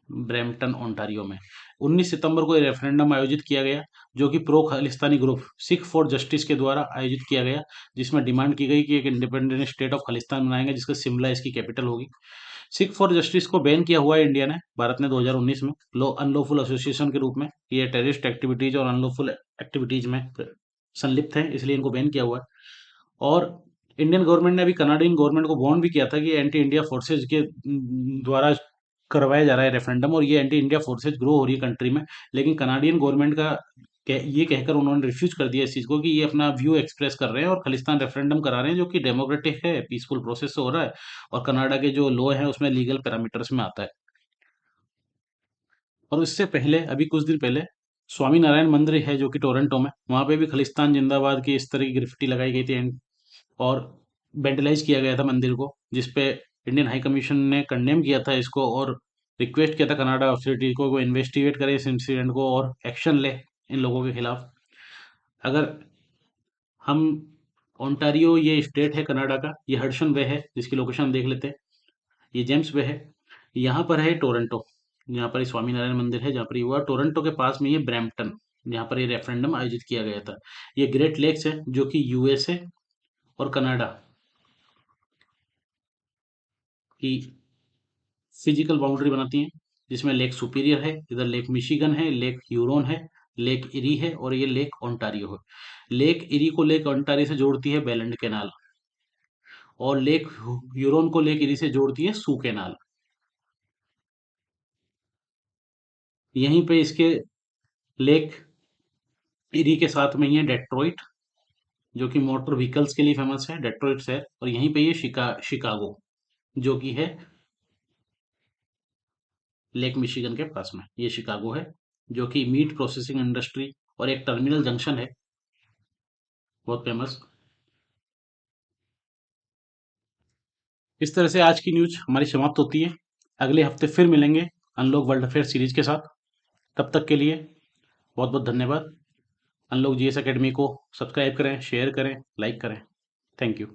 [SPEAKER 1] ब्रैम्पटन ओंटारियो में 19 सितंबर को ये रेफरेंडम आयोजित किया गया, जो कि pro Khalistani group Sikh for justice के द्वारा आयोजित किया गया, जिसमें डिमांड की गई कि एक इंडिपेंडेंट स्टेट ऑफ खालिस्तान बनाएंगे, जिसका शिमला इसकी कैपिटल होगी। सिख फॉर जस्टिस को बैन किया हुआ है इंडिया ने, भारत ने 2019 में, लो अनलॉफुल एसोसिएशन के रूप में। ये टेररिस्ट एक्टिविटीज और अनलॉफुल एक्टिविटीज में संलिप्त है, इसलिए इनको बैन किया हुआ है। और इंडियन गवर्नमेंट ने अभी कनाडियन गवर्नमेंट को वार्न भी किया था कि एंटी इंडिया फोर्सेज के द्वारा करवाया जा रहा है रेफरेंडम, और ये एंटी इंडिया फोर्सेज ग्रो हो रही है कंट्री में। लेकिन कनाडियन गवर्नमेंट का ये कहकर उन्होंने रिफ्यूज कर दिया इस चीज़ को, कि ये अपना व्यू एक्सप्रेस कर रहे हैं और खालिस्तान रेफरेंडम करा रहे हैं, जो कि डेमोक्रेटिक है, पीसफुल प्रोसेस से हो रहा है, और कनाडा के जो लॉ है उसमें लीगल पैरामीटर्स में आता है। और इससे पहले, अभी कुछ दिन पहले, स्वामी नारायण मंदिर है जो कि टोरंटो में, वहां पे भी खालिस्तान जिंदाबाद की इस तरह की ग्रिफ्टी लगाई गई थी, और वेंडलाइज किया गया था मंदिर को, जिसपे इंडियन हाई कमीशन ने कंडेम किया था इसको, और रिक्वेस्ट किया था कनाडा अथॉरिटी को वो इन्वेस्टिगेट करे इस इंसिडेंट को और एक्शन ले इन लोगों के खिलाफ। अगर हम ओंटारियो, ये स्टेट है कनाडा का, ये हडसन वे है जिसकी लोकेशन हम देख लेते हैं, ये जेम्स वे है, यहाँ पर है टोरंटो, यहाँ पर ये स्वामीनारायण मंदिर है जहाँ पर ये हुआ। टोरंटो के पास में ये ब्रैम्पटन, जहाँ पर ये रेफरेंडम आयोजित किया गया था। ये ग्रेट लेक्स है जो कि यूएसए और कनाडा की फिजिकल बाउंड्री बनाती हैं, जिसमें लेक सुपीरियर है, इधर लेक मिशिगन है, लेक ह्यूरोन है, लेक इरी है, और ये लेक ओंटारियो है। लेक इरी को लेक ओंटारियो से जोड़ती है बेलेंड कैनाल, और लेक ह्यूरोन को लेक इरी से जोड़ती है सू कैनाल। यहीं पे इसके लेक इरी के साथ में ही है डेट्रॉइट, जो कि मोटर व्हीकल्स के लिए फेमस है, डेट्रॉइट शहर। और यहीं पे ये शिकागो, जो कि है लेक मिशिगन के पास में, ये शिकागो है, जो कि मीट प्रोसेसिंग इंडस्ट्री और एक टर्मिनल जंक्शन है बहुत फेमस। इस तरह से आज की न्यूज हमारी समाप्त होती है। अगले हफ्ते फिर मिलेंगे अनलॉक वर्ल्ड अफेयर सीरीज के साथ। तब तक के लिए बहुत बहुत धन्यवाद। अनलॉक जीएस एकेडमी को सब्सक्राइब करें, शेयर करें, लाइक करें। Thank you.